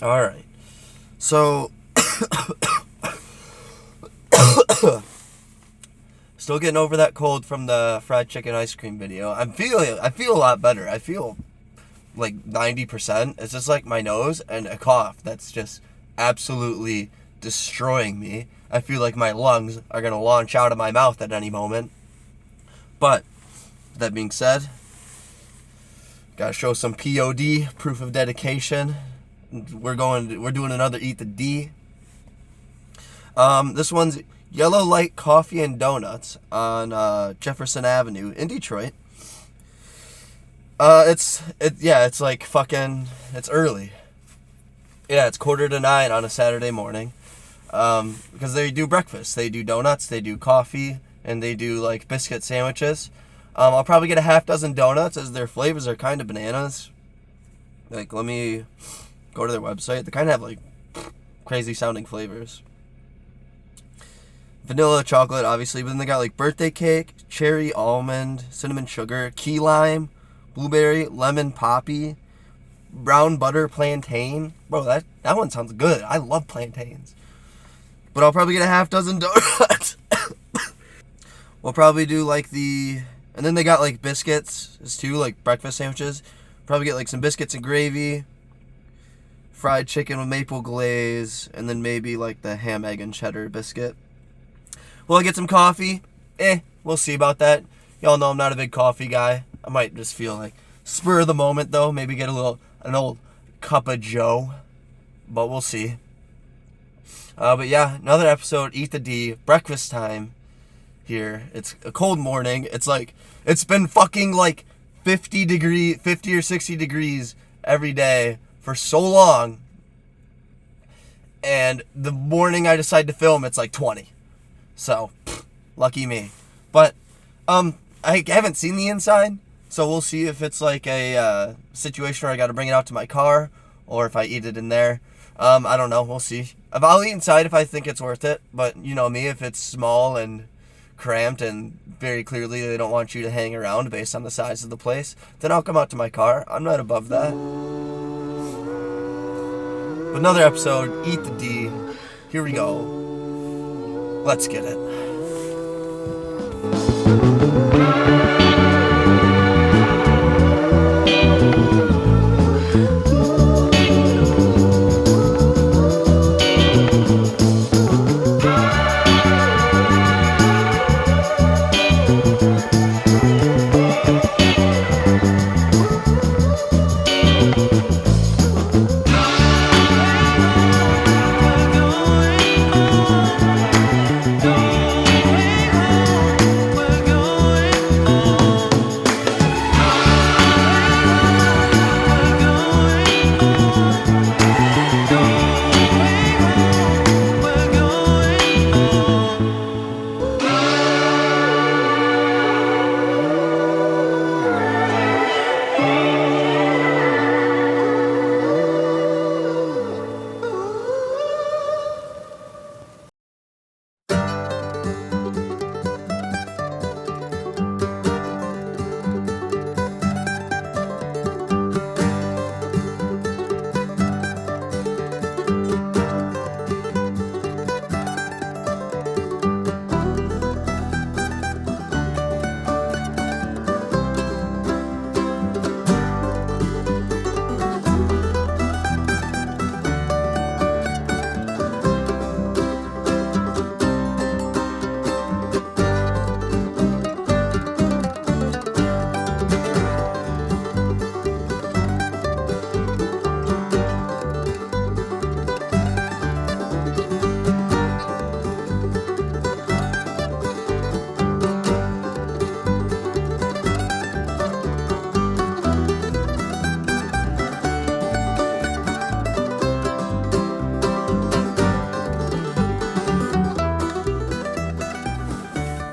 All right. So, still getting over that cold from the fried chicken ice cream video. I feel a lot better. I feel like 90%. It's just like my nose and a cough that's just absolutely destroying me. I feel like my lungs are going to launch out of my mouth at any moment. But, that being said, gotta show some POD, proof of dedication. We're doing another Eat the D. This one's Yellow Light Coffee and Donuts on Jefferson Avenue in Detroit. It's like fucking, it's early. Yeah, it's 8:45 on a Saturday morning. Because they do breakfast. They do donuts, they do coffee, and they do like biscuit sandwiches. I'll probably get a half dozen donuts as their flavors are kind of bananas. Like, let me go to their website. They kind of have like crazy sounding flavors. Vanilla, chocolate, obviously, but then they got like birthday cake, cherry, almond, cinnamon sugar, key lime, blueberry, lemon, poppy, brown butter, plantain. Bro, that one sounds good. I love plantains. But I'll probably get a half dozen donuts. We'll probably do like and then they got like biscuits too, like breakfast sandwiches. Probably get like some biscuits and gravy, fried chicken with maple glaze, and then maybe like the ham, egg, and cheddar biscuit. Will I get some coffee? We'll see about that. Y'all know I'm not a big coffee guy. I might just feel like spur of the moment though. Maybe get an old cup of Joe. But we'll see. But yeah, another episode, Eat the D, breakfast time here. It's a cold morning. It's been fucking like 50 or 60 degrees every day for so long. And the morning I decide to film, it's like 20. So, lucky me. But, I haven't seen the inside, so we'll see if it's like a situation where I gotta bring it out to my car, or if I eat it in there. I don't know, we'll see. I'll eat inside if I think it's worth it, but you know me, if it's small and cramped and very clearly they don't want you to hang around based on the size of the place, then I'll come out to my car. I'm not above that. But another episode, Eat the D. Here we go. Let's get it.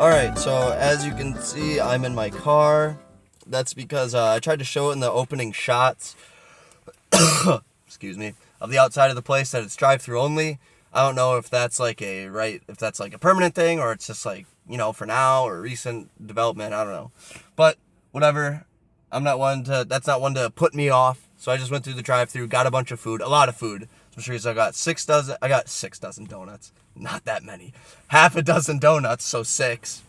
Alright, so as you can see, I'm in my car. That's because I tried to show it in the opening shots, excuse me, of the outside of the place that it's drive-through only. I don't know if that's like a permanent thing, or it's just like, you know, for now, or recent development, I don't know. But whatever, that's not one to put me off. So I just went through the drive-thru, got a bunch of food, a lot of food. I'm sure I got 6 dozen donuts. Not that many. Half a dozen donuts, so 6.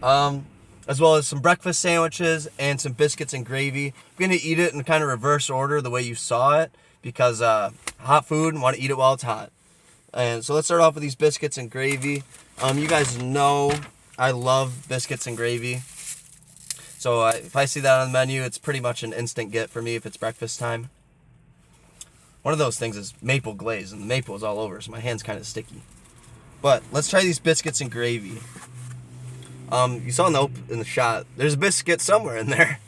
As well as some breakfast sandwiches and some biscuits and gravy. I'm going to eat it in kind of reverse order the way you saw it because hot food, want to eat it while it's hot. And so let's start off with these biscuits and gravy. You guys know I love biscuits and gravy. So if I see that on the menu, it's pretty much an instant get for me if it's breakfast time. One of those things is maple glaze, and the maple is all over, so my hand's kind of sticky. But let's try these biscuits and gravy. You saw in the shot, there's a biscuit somewhere in there.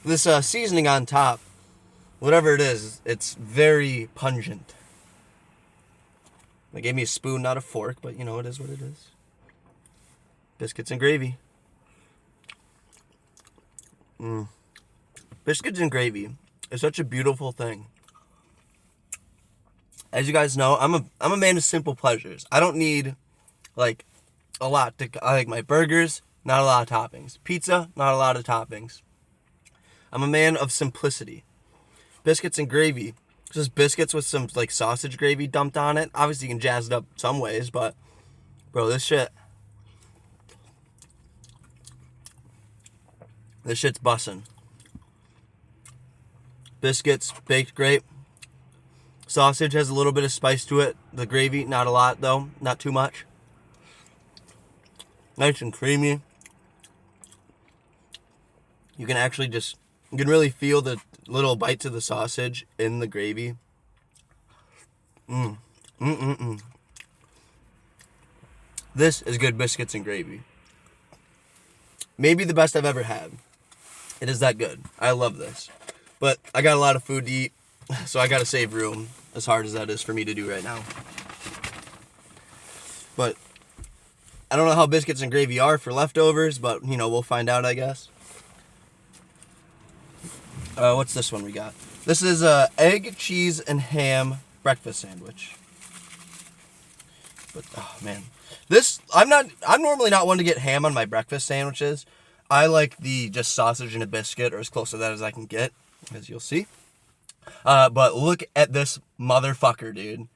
This seasoning on top, whatever it is, it's very pungent. They gave me a spoon, not a fork, but you know, it is what it is. Biscuits and gravy. Biscuits and gravy is such a beautiful thing. As you guys know, I'm a man of simple pleasures. I don't need like a lot I like my burgers, not a lot of toppings. Pizza, not a lot of toppings. I'm a man of simplicity. Biscuits and gravy. Just biscuits with some like sausage gravy dumped on it. Obviously you can jazz it up some ways, but bro, this shit's bussin'. Biscuits, baked great. Sausage has a little bit of spice to it. The gravy, not a lot though, not too much. Nice and creamy. You can really feel the little bites of the sausage in the gravy. This is good biscuits and gravy. Maybe the best I've ever had. It is that good. I love this. But I got a lot of food to eat, so I gotta save room, as hard as that is for me to do right now. But I don't know how biscuits and gravy are for leftovers, but you know, we'll find out, I guess. What's this one we got? This is a egg, cheese, and ham breakfast sandwich. But oh man, I'm normally not one to get ham on my breakfast sandwiches. I like the just sausage and a biscuit, or as close to that as I can get, as you'll see. But look at this motherfucker, dude.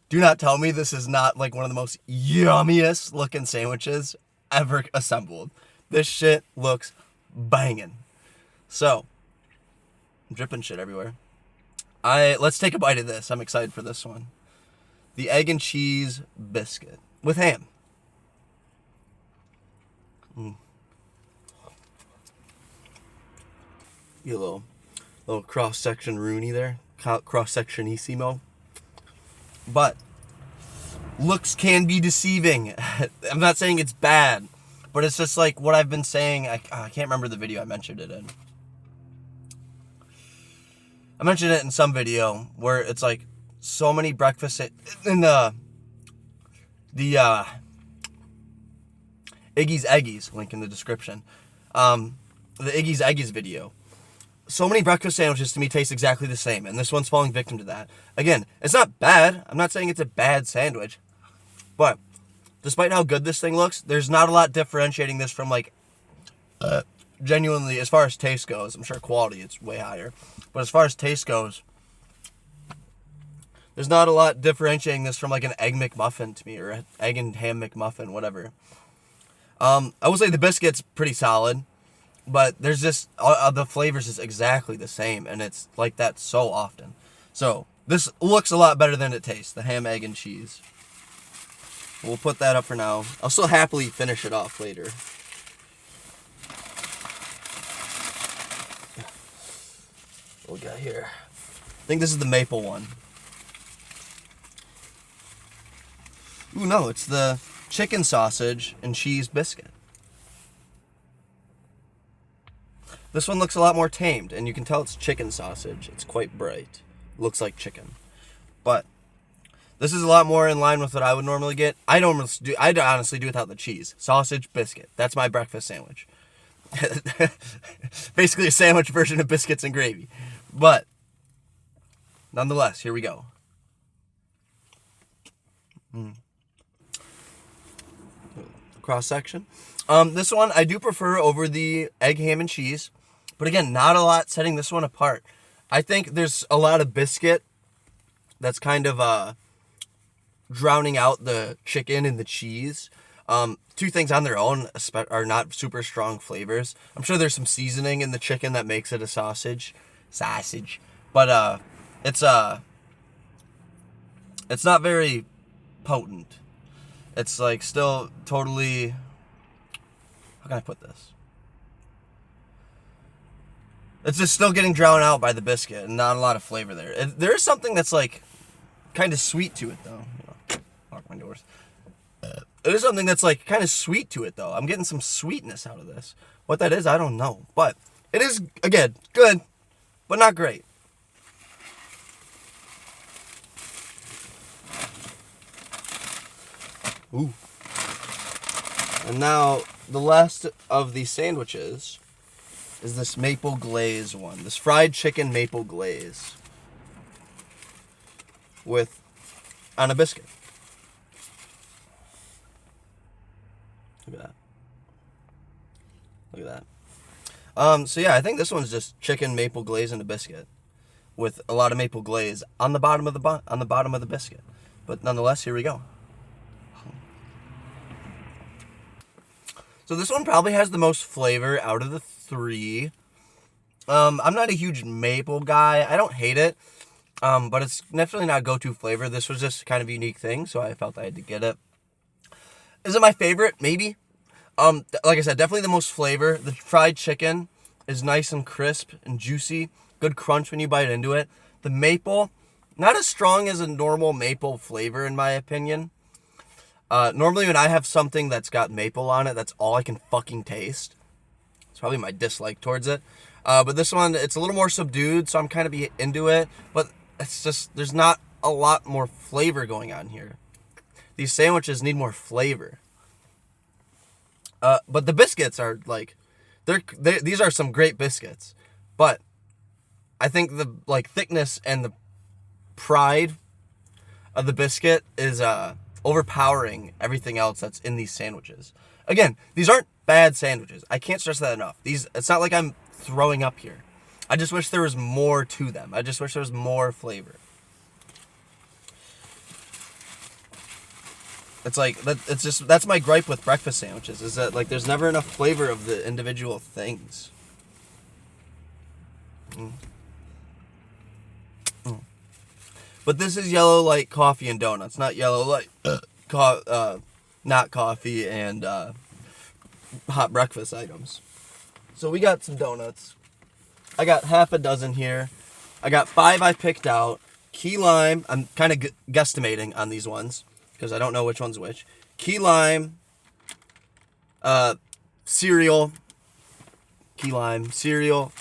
Do not tell me this is not like one of the most yummiest looking sandwiches ever assembled. This shit looks banging. So, I'm dripping shit everywhere. Let's take a bite of this. I'm excited for this one. The egg and cheese biscuit with ham. Get a little cross-section Rooney there. Cross-sectionissimo. But looks can be deceiving. I'm not saying it's bad, but it's just like what I've been saying. I can't remember the video I mentioned it in. I mentioned it in some video where it's like so many breakfast in the Iggy's Eggies, link in the description. The Iggy's Eggies video. So many breakfast sandwiches to me taste exactly the same, and this one's falling victim to that. Again, it's not bad. I'm not saying it's a bad sandwich, but despite how good this thing looks, there's not a lot differentiating this from like genuinely, as far as taste goes. I'm sure quality it's way higher, but as far as taste goes, there's not a lot differentiating this from like an egg McMuffin to me, or an egg and ham McMuffin, whatever. I will say the biscuit's pretty solid. But there's just, the flavors is exactly the same, and it's like that so often. So, this looks a lot better than it tastes, the ham, egg, and cheese. We'll put that up for now. I'll still happily finish it off later. What we got here? I think this is the maple one. Ooh, no, it's the chicken sausage and cheese biscuit. This one looks a lot more tamed, and you can tell it's chicken sausage. It's quite bright. Looks like chicken. But this is a lot more in line with what I would normally get. I'd honestly do without the cheese. Sausage, biscuit. That's my breakfast sandwich. Basically a sandwich version of biscuits and gravy. But nonetheless, here we go. Cross section. This one I do prefer over the egg, ham, and cheese. But again, not a lot setting this one apart. I think there's a lot of biscuit that's kind of drowning out the chicken and the cheese. Two things on their own are not super strong flavors. I'm sure there's some seasoning in the chicken that makes it a sausage, but it's not very potent. It's like still totally, how can I put this? It's just still getting drowned out by the biscuit and not a lot of flavor there. There is something that's like kind of sweet to it though. Lock my doors. There's something that's like kind of sweet to it though. I'm getting some sweetness out of this. What that is, I don't know. But it is, again, good, but not great. Ooh. And now the last of these sandwiches is this maple glaze one. This fried chicken maple glaze on a biscuit. Look at that. Look at that. So yeah, I think this one's just chicken maple glaze and a biscuit with a lot of maple glaze on the bottom of the biscuit. But nonetheless, here we go. So this one probably has the most flavor out of the three. I'm not a huge maple guy. I don't hate it, but it's definitely not a go-to flavor. This was just kind of a unique thing, so I felt I had to get it. Is it my favorite? Maybe. Like I said, definitely the most flavor. The fried chicken is nice and crisp and juicy. Good crunch when you bite into it. The maple, not as strong as a normal maple flavor in my opinion. Normally when I have something that's got maple on it, that's all I can fucking taste. It's probably my dislike towards it. But this one, it's a little more subdued, so I'm kind of into it. But it's just, there's not a lot more flavor going on here. These sandwiches need more flavor. But the biscuits are like, these are some great biscuits. But I think the like thickness and the pride of the biscuit is overpowering everything else that's in these sandwiches. Again, these aren't bad sandwiches. I can't stress that enough. It's not like I'm throwing up here. I just wish there was more to them. I just wish there was more flavor. It's like that's my gripe with breakfast sandwiches, is that like there's never enough flavor of the individual things. But this is yellow light coffee and donuts, not yellow light not coffee and hot breakfast items. So we got some donuts. I got half a dozen here. I got 5 I picked out. Key lime. I'm kind of guesstimating on these ones because I don't know which one's which. Key lime. Cereal. Key lime cereal.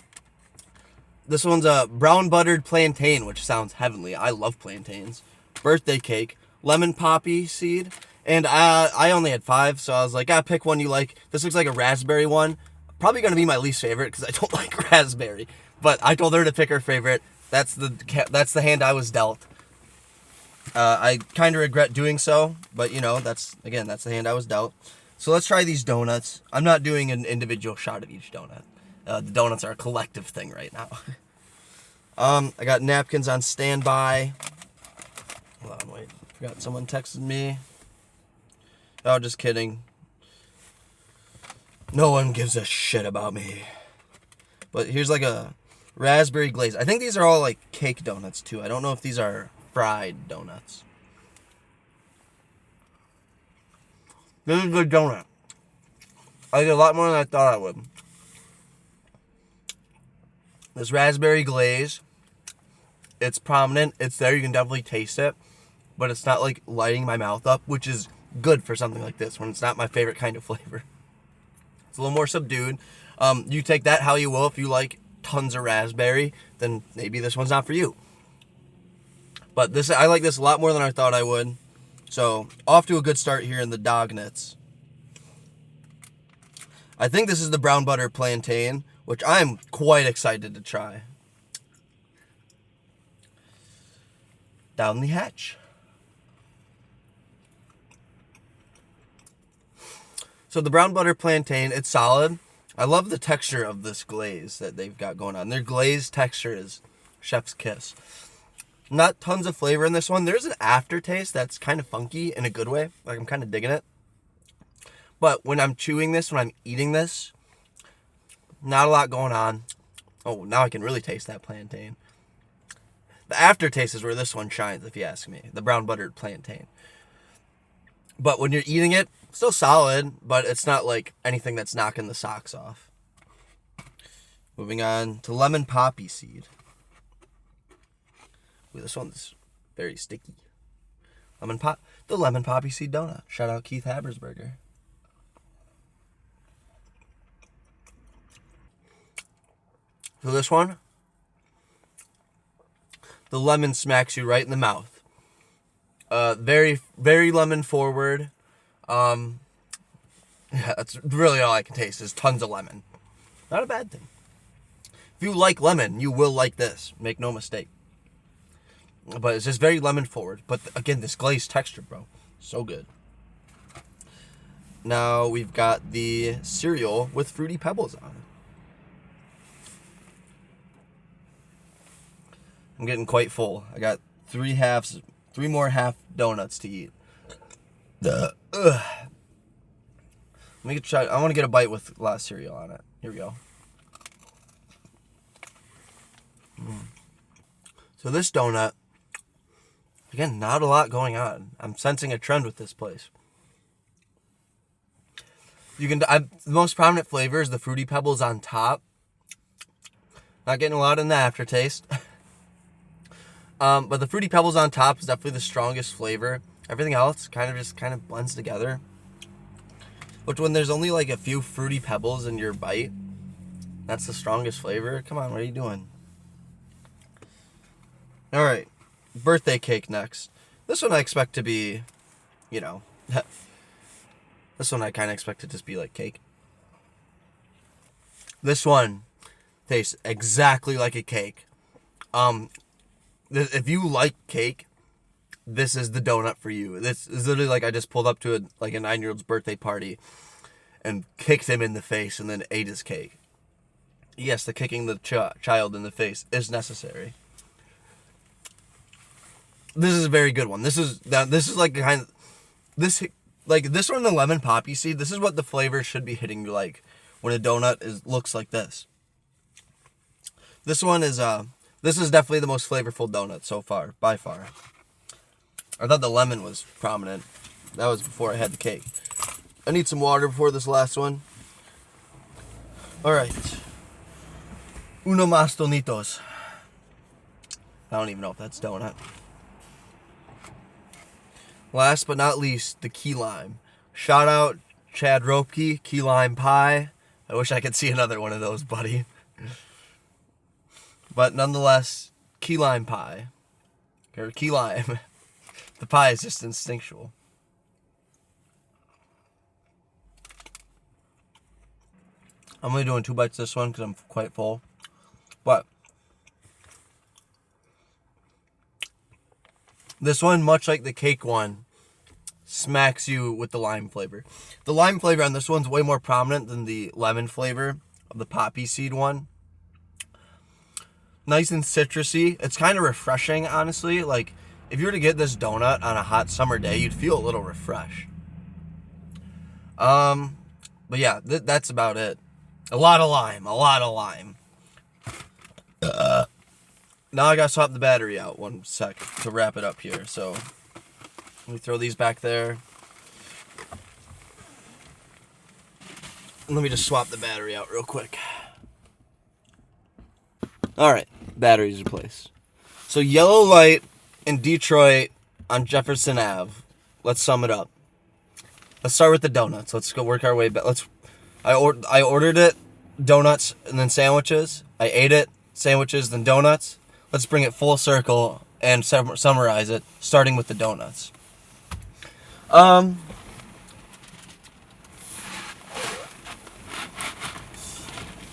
This one's a brown buttered plantain, which sounds heavenly. I love plantains. Birthday cake. Lemon poppy seed. And I only had 5, so I was like, pick one you like. This looks like a raspberry one. Probably going to be my least favorite because I don't like raspberry. But I told her to pick her favorite. That's the hand I was dealt. I kind of regret doing so, but that's the hand I was dealt. So let's try these donuts. I'm not doing an individual shot of each donut. The donuts are a collective thing right now. I got napkins on standby. Hold on, wait. Forgot someone texted me. Oh, just kidding. No one gives a shit about me. But here's like a raspberry glaze. I think these are all like cake donuts too. I don't know if these are fried donuts. This is a good donut. I like it a lot more than I thought I would. This raspberry glaze, it's prominent. It's there. You can definitely taste it. But it's not like lighting my mouth up, which is good for something like this when it's not my favorite kind of flavor. It's a little more subdued. You take that how you will. If you like tons of raspberry, then maybe this one's not for you. But I like this a lot more than I thought I would. So, off to a good start here in the Dognets. I think this is the brown butter plantain, which I'm quite excited to try. Down the hatch. So the brown butter plantain, it's solid. I love the texture of this glaze that they've got going on. Their glaze texture is Chef's kiss. Not tons of flavor in this one. There's an aftertaste that's kind of funky in a good way. Like, I'm kind of digging it. But when I'm chewing this, when I'm eating this, not a lot going on. Oh, now I can really taste that plantain. The aftertaste is where this one shines, if you ask me. The brown buttered plantain. But when you're eating it, still solid, but it's not like anything that's knocking the socks off. Moving on to lemon poppy seed. Ooh, this one's very sticky. The lemon poppy seed donut. Shout out Keith Habersberger. So this one, the lemon smacks you right in the mouth. Very, very lemon forward. Yeah, that's really all I can taste is tons of lemon. Not a bad thing. If you like lemon, you will like this. Make no mistake. But it's just very lemon forward. But again, this glazed texture, bro. So good. Now we've got the cereal with Fruity Pebbles on it. I'm getting quite full. I got 3 more half donuts to eat. Let me try. I want to get a bite with a lot of cereal on it. Here we go. So this donut, again, not a lot going on. I'm sensing a trend with this place. The most prominent flavor is the Fruity Pebbles on top. Not getting a lot in the aftertaste. But the Fruity Pebbles on top is definitely the strongest flavor. Everything else kind of blends together. Which when there's only like a few Fruity Pebbles in your bite, that's the strongest flavor. Come on, what are you doing? Alright, birthday cake next. This one I expect to be, this one I kind of expect to just be like cake. This one tastes exactly like a cake. If you like cake, this is the donut for you. This is literally like I just pulled up to a 9-year-old's birthday party and kicked him in the face and then ate his cake. Yes, the kicking the child in the face is necessary. This is a very good one. This is like the kind of this one, the lemon poppy seed. This is what the flavor should be hitting you like when a donut looks like this. This one is this is definitely the most flavorful donut so far, by far. I thought the lemon was prominent. That was before I had the cake. I need some water before this last one. Alright. Uno más donitos. I don't even know if that's donut. Last but not least, the key lime. Shout out Chad Ropke, key lime pie. I wish I could see another one of those, buddy. But nonetheless, key lime pie. Or key lime. The pie is just instinctual. I'm only doing 2 bites this one because I'm quite full. But this one, much like the cake one, smacks you with the lime flavor. The lime flavor on this one's way more prominent than the lemon flavor of the poppy seed one. Nice and citrusy. It's kind of refreshing, honestly. Like, if you were to get this donut on a hot summer day, you'd feel a little refreshed. But yeah, that's about it. A lot of lime. Now I gotta swap the battery out 1 sec to wrap it up here. So let me throw these back there. Let me just swap the battery out real quick. Alright, batteries replaced. So yellow light in Detroit on Jefferson Ave. Let's sum it up. Let's start with the donuts. Let's go work our way back. I ordered it, donuts, and then sandwiches. I ate it, sandwiches, then donuts. Let's bring it full circle and summarize it, starting with the donuts.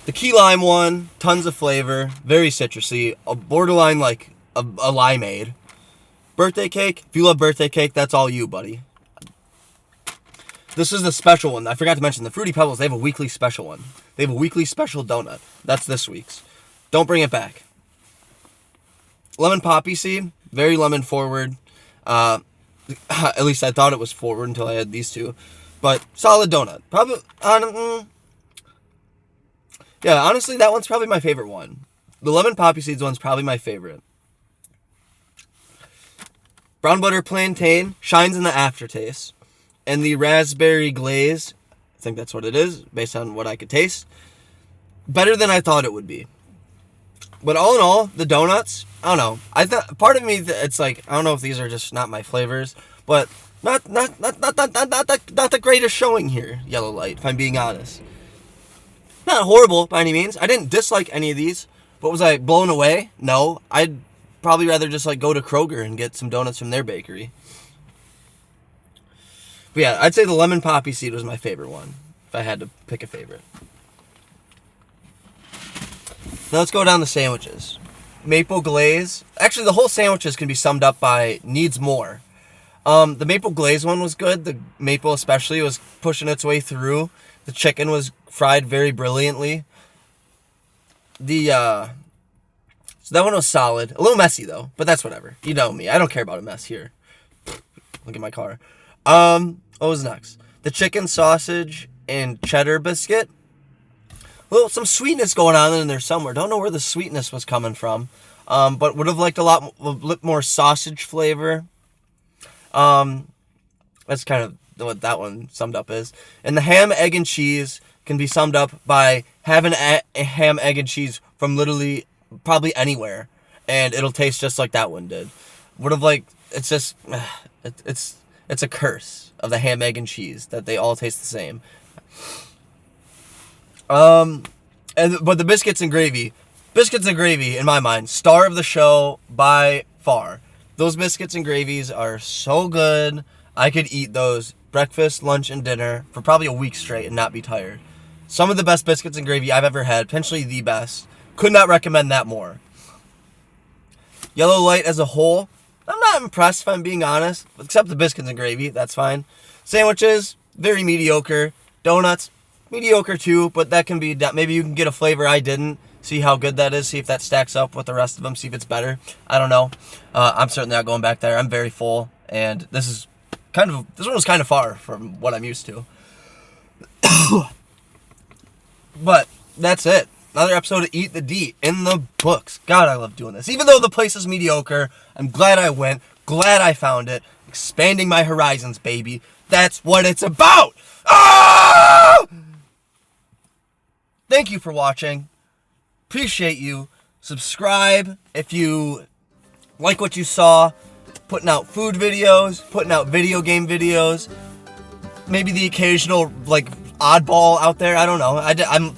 The key lime one, tons of flavor, very citrusy, a borderline like a limeade. Birthday cake, if you love birthday cake, that's all you, buddy. This is the special one. I forgot to mention, the Fruity Pebbles, they have a weekly special one. They have a weekly special donut. That's this week's. Don't bring it back. lemon poppy seed, very lemon forward. At least I thought it was forward until I had these two. But solid donut. Probably, yeah, honestly, that one's probably my favorite one. The lemon poppy seeds one's probably my favorite. Brown butter plantain shines in the aftertaste. And the raspberry glaze, I think that's what it is, based on what I could taste, better than I thought it would be. But all in all, the donuts, I don't know. I thought part of me, it's like, I don't know if these are just not my flavors, but not the greatest showing here, Yellow Light, if I'm being honest. Not horrible by any means. I didn't dislike any of these, but was I blown away? No. I'd probably rather just like go to Kroger and get some donuts from their bakery. But yeah, I'd say the lemon poppy seed was my favorite one, if I had to pick a favorite. Now let's go down the sandwiches. Maple glaze. Actually, the whole sandwiches can be summed up by needs more. The maple glaze one was good. The maple especially was pushing its way through. The chicken was fried very brilliantly. So that one was solid. A little messy though, but that's whatever. You know me. I don't care about a mess here. Look at my car. What was next? The chicken sausage and cheddar biscuit. Well, some sweetness going on in there somewhere. Don't know where the sweetness was coming from. But would have liked a lot more sausage flavor. That's kind of what that one summed up is. And the ham, egg, and cheese can be summed up by having a ham, egg, and cheese from literally probably anywhere. And it'll taste just like that one did. Would have liked, it's just, it's a curse of the ham, egg, and cheese that they all taste the same. But the biscuits and gravy in my mind, star of the show by far. Those biscuits and gravies are so good. I could eat those breakfast, lunch, and dinner for probably a week straight and not be tired. Some of the best biscuits and gravy I've ever had, potentially the best. Could not recommend that more. Yellow Light as a whole, I'm not impressed if I'm being honest, except the biscuits and gravy, that's fine. Sandwiches, very mediocre. Donuts, mediocre too, but that can be, maybe you can get a flavor I didn't, see how good that is, see if that stacks up with the rest of them, see if it's better. I don't know. I'm certainly not going back there. I'm very full, and this one was kind of far from what I'm used to. But that's it. Another episode of Eat the D in the books. God, I love doing this. Even though the place is mediocre, I'm glad I went, glad I found it. Expanding my horizons, baby. That's what it's about. Ah! Thank you for watching. Appreciate you. Subscribe if you like what you saw. Putting out food videos, putting out video game videos. Maybe the occasional, like, oddball out there. I don't know.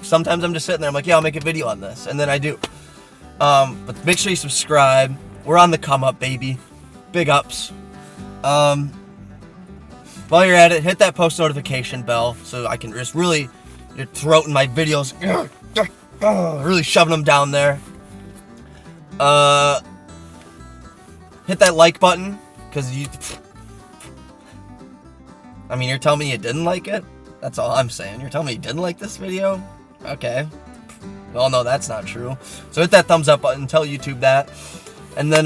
Sometimes I'm just sitting there. I'm like, yeah, I'll make a video on this. And then I do. But make sure you subscribe. We're on the come up, baby. Big ups. While you're at it, hit that post notification bell so I can just really throat in my videos. Really shoving them down there. Hit that like button, because you're telling me you didn't like it? That's all I'm saying. You're telling me you didn't like this video? Okay. Well, no, that's not true. So hit that thumbs up button, tell YouTube that. And then,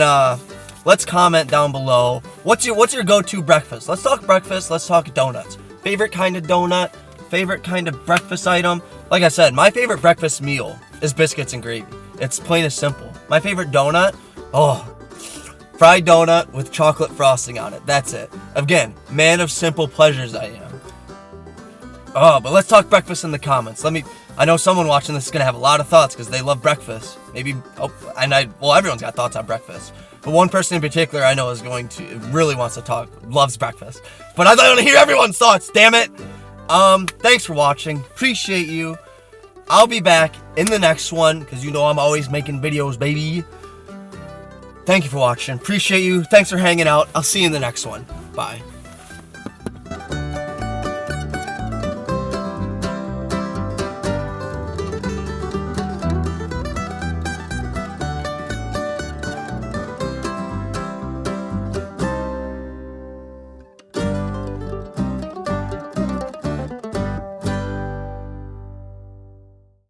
let's comment down below. What's your go-to breakfast? Let's talk breakfast, let's talk donuts. Favorite kind of donut, favorite kind of breakfast item. Like I said, my favorite breakfast meal is biscuits and gravy. It's plain and simple. My favorite donut, fried donut with chocolate frosting on it. That's it. Again, man of simple pleasures I am. But let's talk breakfast in the comments. I know someone watching this is going to have a lot of thoughts because they love breakfast. Everyone's got thoughts on breakfast. But one person in particular I know really wants to talk, loves breakfast. But I want to hear everyone's thoughts, damn it. Thanks for watching. Appreciate you. I'll be back in the next one because you know I'm always making videos, baby. Thank you for watching. Appreciate you. Thanks for hanging out. I'll see you in the next one. Bye.